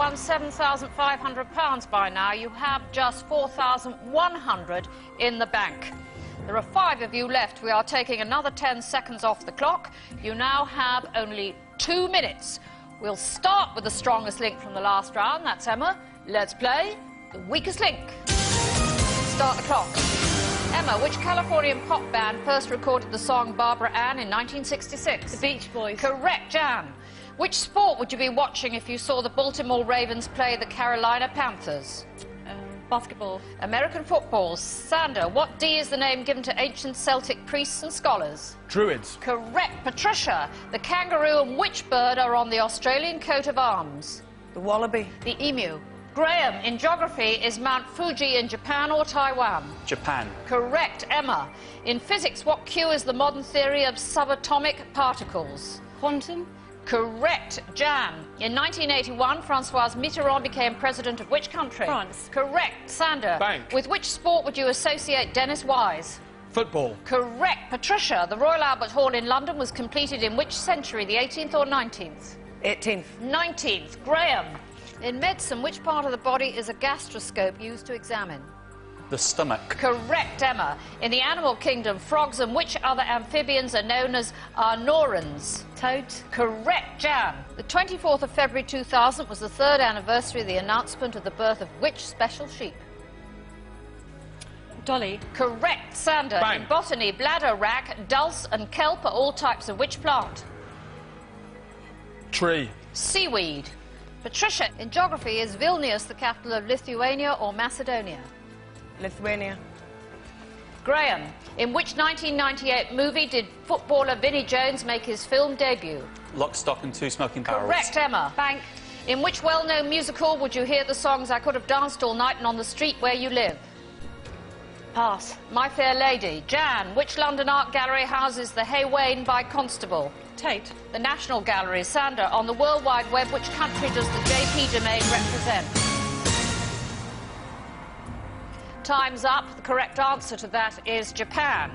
won £7,500 by now. You have just £4,100 in the bank. There are 5 of you left. We are taking another 10 seconds off the clock. You now have only 2 minutes. We'll start with the strongest link from the last round. That's Emma. Let's play the weakest link. Start the clock. Emma, which Californian pop band first recorded the song Barbara Ann in 1966? The Beach Boys. Correct, Jan. Which sport would you be watching if you saw the Baltimore Ravens play the Carolina Panthers? Basketball. American football. Sander, what D is the name given to ancient Celtic priests and scholars? Druids. Correct. Patricia, the kangaroo and which bird are on the Australian coat of arms? The wallaby. The emu. Graham, in geography, is Mount Fuji in Japan or Taiwan? Japan. Correct. Emma, in physics, what Q is the modern theory of subatomic particles? Quantum. Correct. Jan, in 1981, François Mitterrand became president of which country? France. Correct. Sander, Bank. with which sport would you associate Dennis Wise? Football. Correct. Patricia, the Royal Albert Hall in London was completed in which century, the 18th or 19th? 18th. 19th. Graham, in medicine, which part of the body is a gastroscope used to examine? The stomach. Correct, Emma. In the animal kingdom, frogs and which other amphibians are known as arnorans? Toads. Correct, Jan. The 24th of February 2000 was the 3rd anniversary of the announcement of the birth of which special sheep? Dolly. Correct, Sander. Bang. In botany, bladder wrack, dulse and kelp are all types of which plant? Tree. Seaweed. Patricia, in geography, is Vilnius the capital of Lithuania or Macedonia? Lithuania. Graham, in which 1998 movie did footballer Vinnie Jones make his film debut? Lock, stock and two smoking barrels. Correct, Emma. Bank. In which well-known musical would you hear the songs I Could Have Danced All Night and On the Street Where You Live? Pass. My Fair Lady. Jan, which London art gallery houses the Hay Wain by Constable? Tate. The National Gallery. Sander, on the World Wide Web, which country does the JP domain represent? Time's up. The correct answer to that is Japan.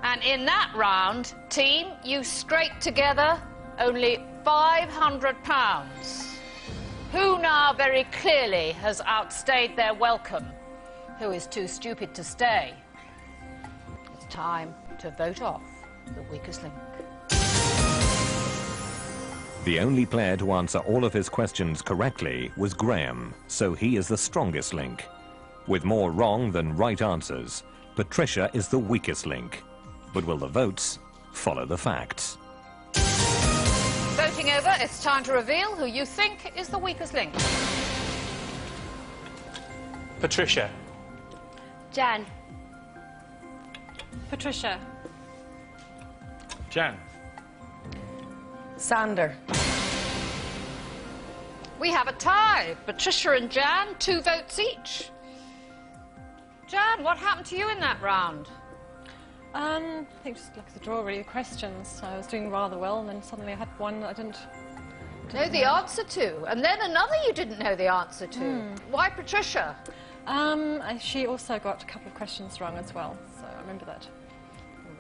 And in that round, team, you scraped together only £500. Who now very clearly has outstayed their welcome? Who is too stupid to stay? It's time to vote off the weakest link. The only player to answer all of his questions correctly was Graham, so he is the strongest link. With more wrong than right answers, Patricia is the weakest link. But will the votes follow the facts? Voting over, it's time to reveal who you think is the weakest link. Patricia. Jan. Patricia. Jan. Sander. We have a tie. Patricia and Jan, 2 votes each. Jan, what happened to you in that round? I think just like the draw, really, the questions. I was doing rather well, and then suddenly I had one that I didn't Know the answer to, and then another you didn't know the answer to. Why Patricia? She also got a couple of questions wrong as well, so I remember that.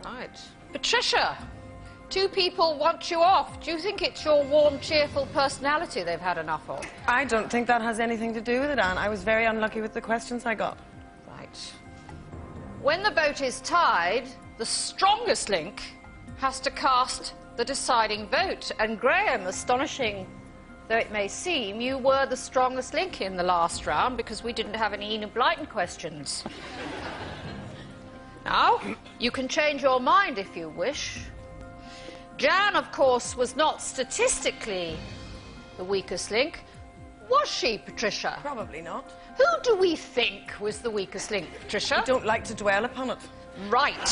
Right. Patricia, 2 people want you off. Do you think it's your warm, cheerful personality they've had enough of? I don't think that has anything to do with it, Anne. I was very unlucky with the questions I got. Right. When the vote is tied, the strongest link has to cast the deciding vote. And Graham, astonishing though it may seem, you were the strongest link in the last round because we didn't have any Enid Blyton questions. Now, you can change your mind if you wish. Jan, of course, was not statistically the weakest link. Was she, Patricia? Probably not. Who do we think was the weakest link, Patricia? I don't like to dwell upon it. Right.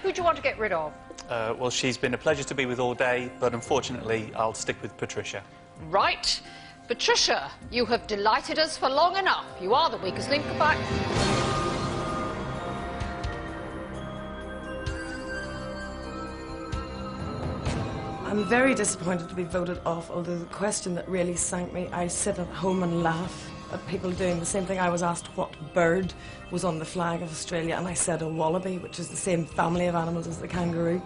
Who do you want to get rid of? Well, she's been a pleasure to be with all day, but unfortunately, I'll stick with Patricia. Right. Patricia, you have delighted us for long enough. You are the weakest link. Goodbye. I'm very disappointed to be voted off, although the question that really sank me, I sit at home and laugh at people doing the same thing. I was asked what bird was on the flag of Australia, and I said a wallaby, which is the same family of animals as the kangaroo.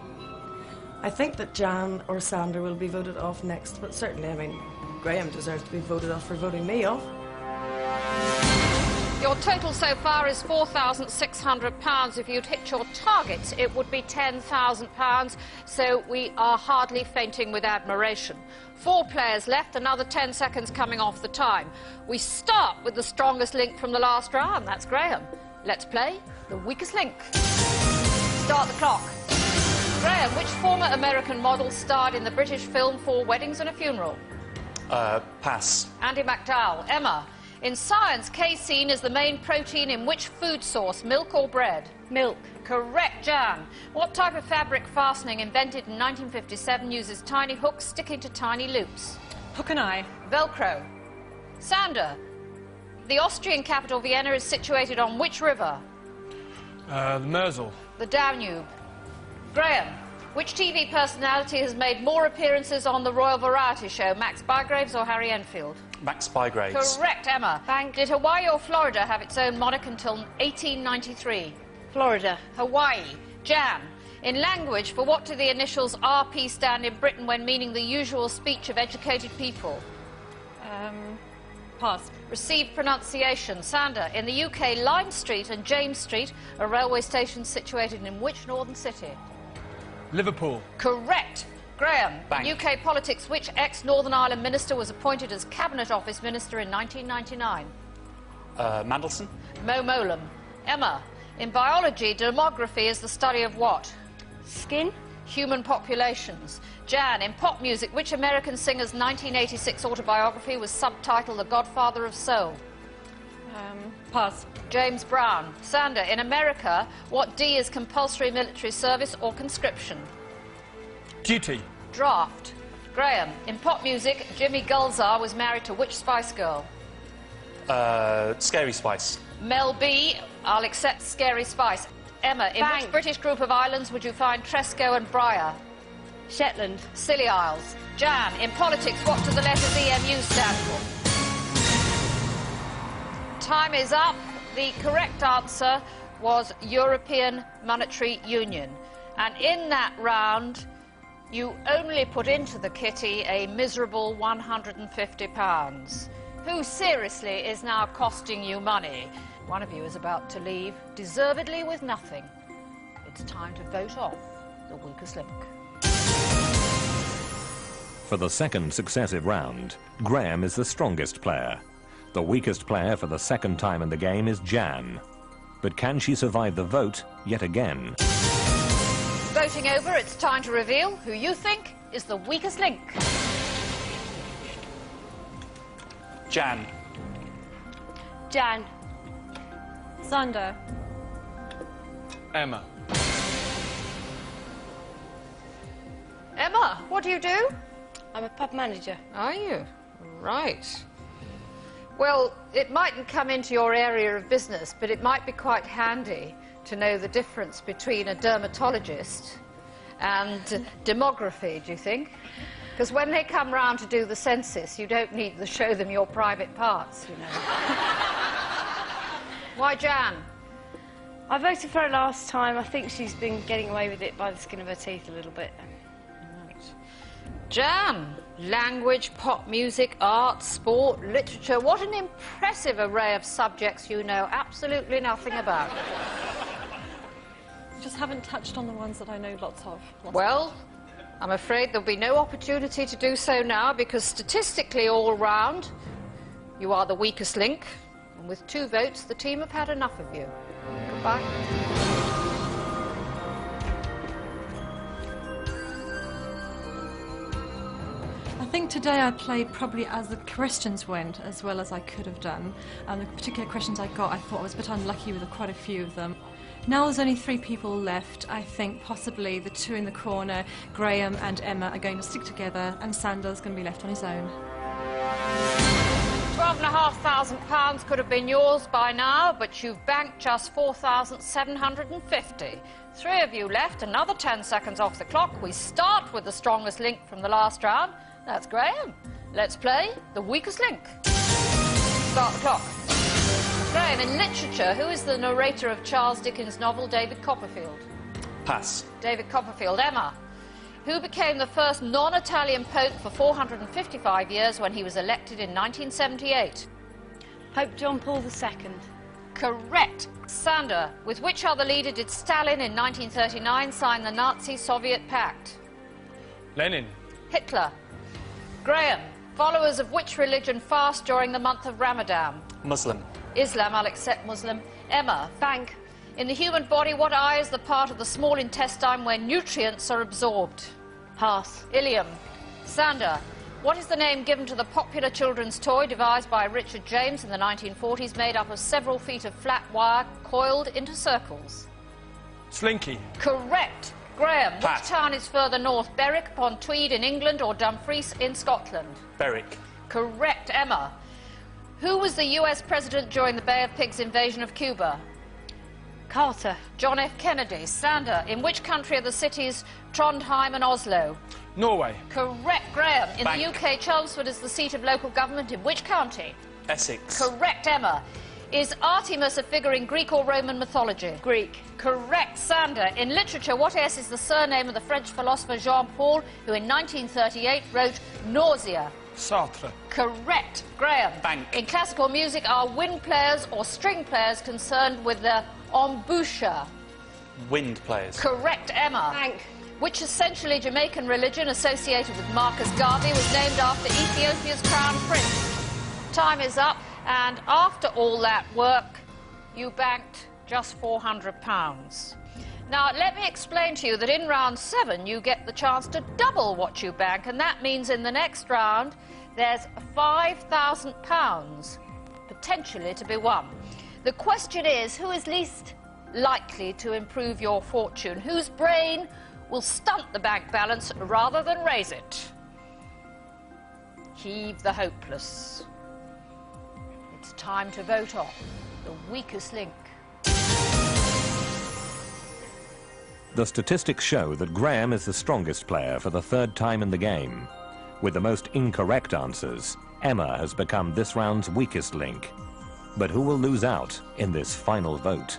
I think that Jan or Sander will be voted off next, but certainly, I mean, Graham deserves to be voted off for voting me off. Your total so far is £4,600. If you'd hit your target, it would be £10,000. So we are hardly fainting with admiration. 4 players left, another 10 seconds coming off the time. We start with the strongest link from the last round. That's Graham. Let's play the weakest link. Start the clock. Graham, which former American model starred in the British film 4 Weddings and a Funeral? Pass. Andie MacDowell. Emma. In science, casein is the main protein in which food source, milk or bread? Milk. Correct, Jan. What type of fabric fastening invented in 1957 uses tiny hooks sticking to tiny loops? Hook and eye. Velcro. Sander. The Austrian capital, Vienna, is situated on which river? The Mersel. The Danube. Graham. Which TV personality has made more appearances on the Royal Variety Show, Max Bygraves or Harry Enfield? Max Bygraves. Correct, Emma. Did Hawaii or Florida have its own monarch until 1893? Florida. Hawaii. Jan. In language, for what do the initials RP stand in Britain when meaning the usual speech of educated people? Pass. Received pronunciation. Sander. In the UK, Lime Street and James Street are railway stations situated in which northern city? Liverpool. Correct. Graham. Bank. In UK politics, which ex-Northern Ireland minister was appointed as Cabinet Office Minister in 1999? Mandelson. Mo Mowlam. Emma. In biology, demography is the study of what? Skin. Human populations. Jan. In pop music, which American singer's 1986 autobiography was subtitled The Godfather of Soul? Pass. James Brown. Sander. In America, what D is compulsory military service or conscription? Duty. Draft. Graham. In pop music, Jimmy Gulzar was married to which Spice Girl? Scary Spice. Mel B. I'll accept Scary Spice. Emma. In which British group of islands would you find Tresco and Bryar? Shetland. Scilly Isles. Jan. In politics, what do the letters EMU stand for? Time is up. The correct answer was European Monetary Union. And in that round, you only put into the kitty a miserable £150. Who seriously is now costing you money? One of you is about to leave, deservedly with nothing. It's time to vote off the weakest link. For the second successive round, Graham is the strongest player. The weakest player for the second time in the game is Jan. But can she survive the vote yet again? Voting over, it's time to reveal who you think is the weakest link. Jan. Jan. Sander. Emma. Emma, what do you do? I'm a pub manager. Are you? Right. Well, it mightn't come into your area of business, but it might be quite handy to know the difference between a dermatologist and demography, do you think? Because when they come round to do the census, you don't need to show them your private parts, you know. Why Jan? I voted for her last time. I think she's been getting away with it by the skin of her teeth a little bit. Jan, language, pop music, art, sport, literature. What an impressive array of subjects you know absolutely nothing about. Just haven't touched on the ones that I know lots of. Well, I'm afraid there'll be no opportunity to do so now because statistically all round, you are the weakest link. And with 2 votes, the team have had enough of you. Goodbye. I think today I played probably as the questions went as well as I could have done. The particular questions I got, I thought I was a bit unlucky with quite a few of them. Now there's only 3 people left. I think possibly the 2 in the corner, Graham and Emma, are going to stick together and Sander's going to be left on his own. £12,500 could have been yours by now, but you've banked just £4,750. 3 of you left, another 10 seconds off the clock. We start with the strongest link from the last round. That's Graham. Let's play the weakest link. Start the clock. Graham, in literature, who is the narrator of Charles Dickens' novel David Copperfield? Pass. David Copperfield. Emma, Who became the first non-Italian pope for 455 years when he was elected in 1978? Pope John Paul II. Correct. Sander, with which other leader did Stalin in 1939 sign the Nazi-Soviet pact? Lenin. Hitler. Graham, followers of which religion fast during the month of Ramadan? Muslim. Islam, I'll accept Muslim. Emma. Bank. In the human body, what eye is the part of the small intestine where nutrients are absorbed? Pass. Ilium. Sander, what is the name given to the popular children's toy devised by Richard James in the 1940s, made up of several feet of flat wire coiled into circles? Slinky. Correct. Graham, Pat. which town is further north, Berwick upon Tweed in England or Dumfries in Scotland? Berwick. Correct. Emma, who was the US president during the Bay of Pigs invasion of Cuba? Carter. John F. Kennedy. Sander, in which country are the cities Trondheim and Oslo? Norway. Correct. Graham, in Bank. the UK, Chelmsford is the seat of local government in which county? Essex. Correct. Emma, is Artemis a figure in Greek or Roman mythology? Greek. Correct. Sander, in literature, what S is the surname of the French philosopher Jean-Paul, who in 1938 wrote Nausea? Sartre. Correct. Graham, Bank. in classical music, are wind players or string players concerned with the embouchure? Wind players. Correct. Emma, Bank. which essentially Jamaican religion associated with Marcus Garvey was named after Ethiopia's crown prince? Time is up, and after all that work, you banked just £400. Now, let me explain to you that in round 7, you get the chance to double what you bank, and that means in the next round, there's £5,000 potentially to be won. The question is, who is least likely to improve your fortune? Whose brain will stunt the bank balance rather than raise it? Heave the hopeless. It's time to vote off the weakest link. The statistics show that Graham is the strongest player for the third time in the game. With the most incorrect answers, Emma has become this round's weakest link. But who will lose out in this final vote?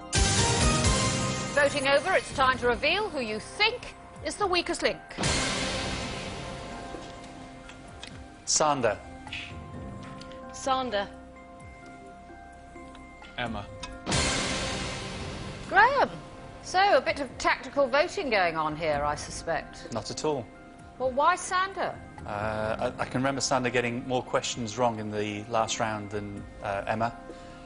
Voting over, it's time to reveal who you think is the weakest link. Sander. Sander. Emma. Graham. So, a bit of tactical voting going on here, I suspect. Not at all. Well, why Sander? I can remember Sander getting more questions wrong in the last round than Emma,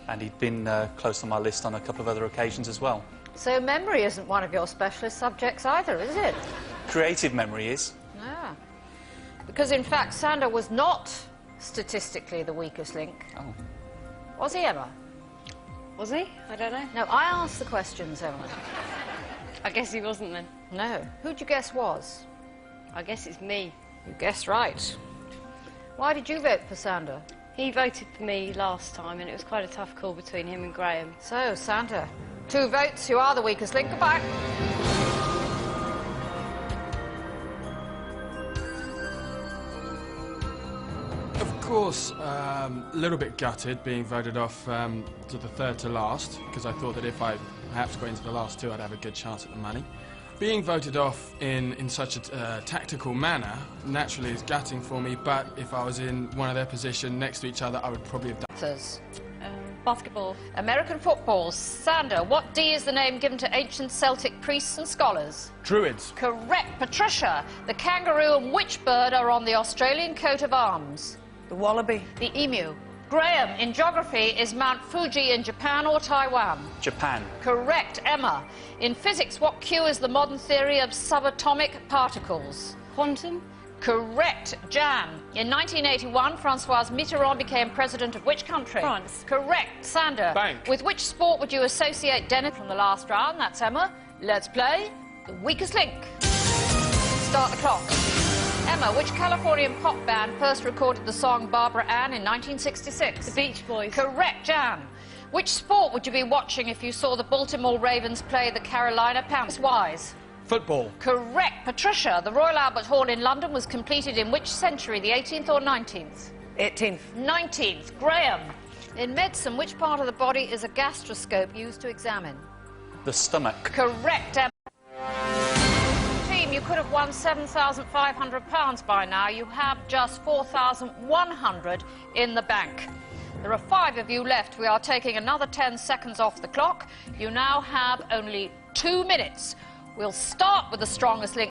and he'd been close on my list on a couple of other occasions as well. So memory isn't one of your specialist subjects either, is it? Creative memory is. Yeah. Because, in fact, Sander was not statistically the weakest link. Oh. Was he, Emma? Was he? I don't know. No, I asked the questions, Emma. I guess he wasn't then. No. Who'd you guess was? I guess it's me. You guessed right. Why did you vote for Sander? He voted for me last time, and it was quite a tough call between him and Graham. So, Sander, 2 votes, you are the weakest link. Goodbye. Of course, a little bit gutted being voted off to the third to last, because I thought that if I perhaps got into the last 2, I'd have a good chance at the money. Being voted off in such a tactical manner naturally is gutting for me, but if I was in one of their position next to each other, I would probably have done. Basketball. American football. Sander, what D is the name given to ancient Celtic priests and scholars? Druids. Correct. Patricia, the kangaroo and which bird are on the Australian coat of arms? The wallaby. The emu. Graham, in geography, is Mount Fuji in Japan or Taiwan? Japan. Correct. Emma, in physics, what Q is the modern theory of subatomic particles? Quantum. Correct. Jan, in 1981, Francois Mitterrand became president of which country? France. Correct. Sander, Bank. with which sport would you associate Dennis from the last round? That's Emma. Let's play the weakest link. Start the clock. Emma, which Californian pop band first recorded the song Barbara Ann in 1966? The Beach Boys. Correct. Jan, which sport would you be watching if you saw the Baltimore Ravens play the Carolina Panthers? Wise. Football. Correct. Patricia, the Royal Albert Hall in London was completed in which century, the 18th or 19th? 18th. 19th. Graham, in medicine, which part of the body is a gastroscope used to examine? The stomach. Correct. Team, you could have won won £7,500 by now. You have just £4,100 in the bank. There are 5 of you left. We are taking another 10 seconds off the clock. You now have only 2 minutes. We'll start with the strongest link.